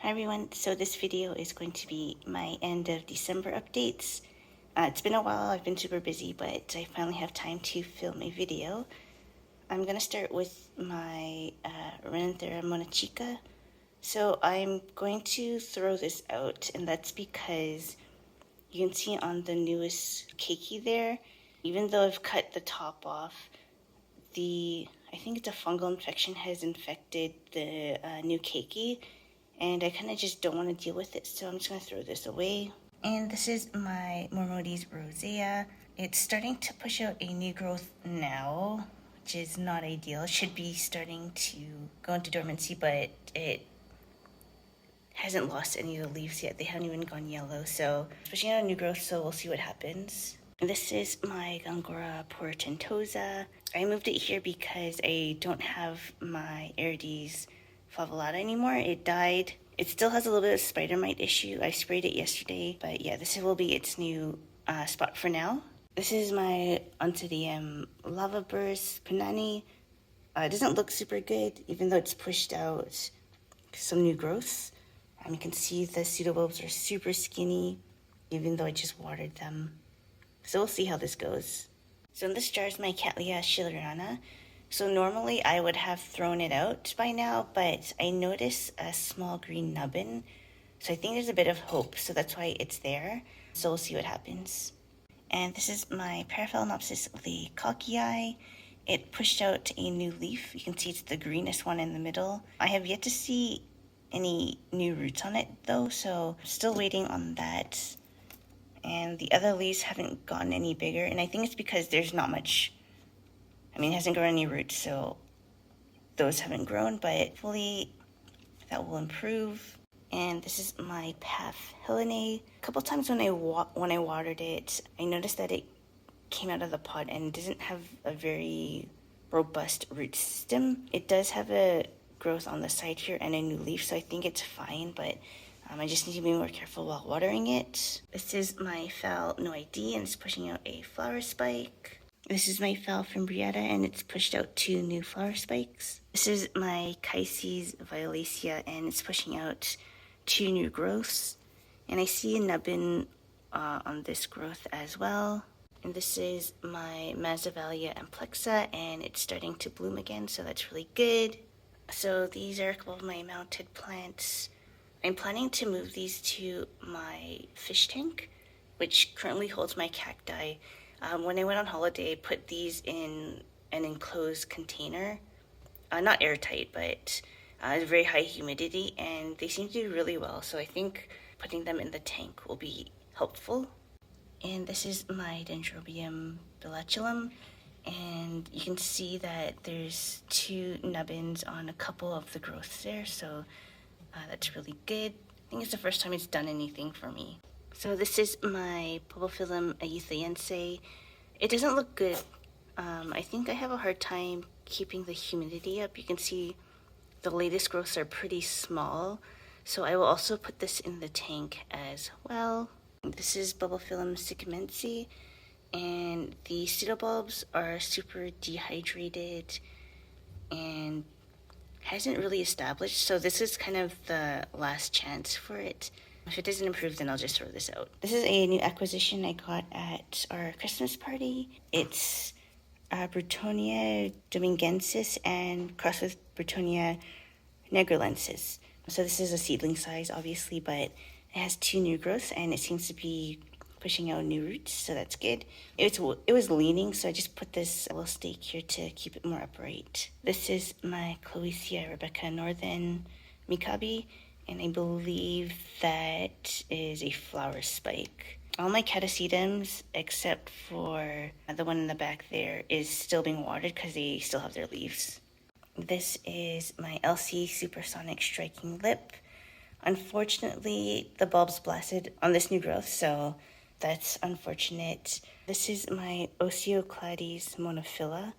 Hi everyone, so this video is going to be my end of December updates. It's been a while, I've been super busy, but I finally have time to film a video. I'm going to start with my Renanthera monachica. So I'm going to throw this out, and that's because you can see on the newest keiki there, even though I've cut the top off, I think it's a fungal infection has infected the new keiki, and I kind of just don't want to deal with it, so I'm just going to throw this away. And this is my Mormodes rosea. It's starting to push out a new growth now, which is not ideal. It should be starting to go into dormancy, but it hasn't lost any of the leaves yet. They haven't even gone yellow, so it's pushing out a new growth, so we'll see what happens. And this is my Gongora portentosa. I moved it here because I don't have my Aerides flavellata anymore. It died. It still has a little bit of spider mite issue. I sprayed it yesterday, but yeah, this will be its new spot for now. This is my Oncidium lava burst Puanani. It doesn't look super good, even though it's pushed out some new growths. You can see the pseudobulbs are super skinny, even though I just watered them. So we'll see how this goes. So in this jar is my Cattleya schilleriana. So normally I would have thrown it out by now, but I noticed a small green nubbin. So I think there's a bit of hope, so that's why it's there. So we'll see what happens. And this is my Paraphalaenopsis laycockii. It pushed out a new leaf. You can see it's the greenest one in the middle. I have yet to see any new roots on it though, so still waiting on that. And the other leaves haven't gotten any bigger, and I think it's because there's not much, it hasn't grown any roots, so those haven't grown, but hopefully that will improve. And this is my helenae. A couple times when I watered it, I noticed that it came out of the pot and doesn't have a very robust root system. It does have a growth on the side here and a new leaf, so I think it's fine, but I just need to be more careful while watering it. This is my Phal NOID, and it's pushing out a flower spike. This is my Phal fimbriata, and it's pushed out 2 new flower spikes. This is my Chysis violacea, and it's pushing out 2 new growths. And I see a nubbin on this growth as well. And this is my Masdevallia amplexa, and it's starting to bloom again, so that's really good. So these are a couple of my mounted plants. I'm planning to move these to my fish tank, which currently holds my cacti. When I went on holiday, I put these in an enclosed container. Not airtight, but very high humidity, and they seem to do really well. So I think putting them in the tank will be helpful. And this is my Dendrobium bellatulum. And you can see that there's 2 nubbins on a couple of the growths there, so that's really good. I think it's the first time it's done anything for me. So this is my Bulbophyllum ayuthayense. It doesn't look good. I think I have a hard time keeping the humidity up. You can see the latest growths are pretty small, so I will also put this in the tank as well. This is Bulbophyllum sikkimense, and the pseudobulbs are super dehydrated and hasn't really established, so this is kind of the last chance for it. If it doesn't improve, then I'll just throw this out. This is a new acquisition I got at our Christmas party. It's Britonia domingensis and crossed with Britonia nigro-violacea. So this is a seedling size, obviously, but it has 2 new growths, and it seems to be pushing out new roots, so that's good. It was leaning, so I just put this little stake here to keep it more upright. This is my Clowesia Rebecca Northern Mikabi, and I believe that is a flower spike. All my catasetums, except for the one in the back there, is still being watered because they still have their leaves. This is my LC Supersonic Striking Lip. Unfortunately, the bulb's blasted on this new growth, so that's unfortunate. This is my Oceoclades monophylla,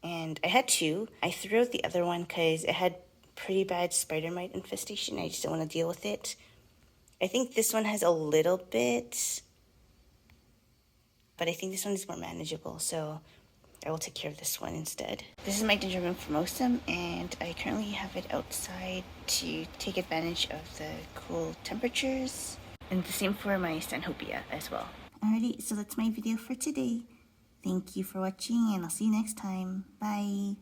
and I had 2. I threw out the other one because it had pretty bad spider mite infestation. I just don't want to deal with it. I think this one has a little bit, but I think this one is more manageable, so I will take care of this one instead. This is my Dendrobium formosum, and I currently have it outside to take advantage of the cool temperatures. And the same for my Stanhopea as well. Alrighty, so that's my video for today. Thank you for watching, and I'll see you next time. Bye!